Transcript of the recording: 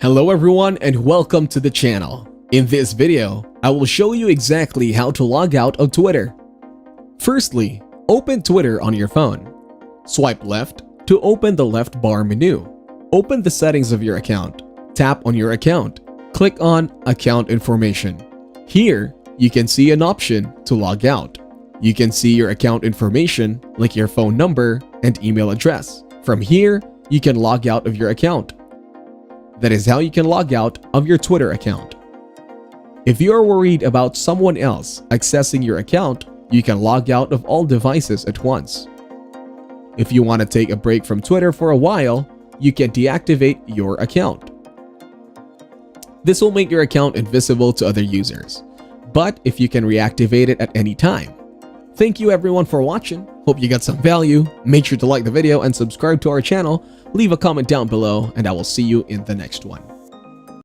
Hello everyone and welcome to the channel. In this video, I will show you exactly how to log out of Twitter. Firstly, open Twitter on your phone. Swipe left to open the left bar menu. Open the settings of your account. Tap on your account. Click on Account Information. Here, you can see an option to log out. You can see your account information like your phone number and email address. From here, you can log out of your account. That is how you can log out of your Twitter account. If you are worried about someone else accessing your account, you can log out of all devices at once. If you want to take a break from Twitter for a while, you can deactivate your account. This will make your account invisible to other users, but if you can reactivate it at any time. Thank you everyone for watching. Hope you got some value. Make sure to like the video and subscribe to our channel. Leave a comment down below and I will see you in the next one.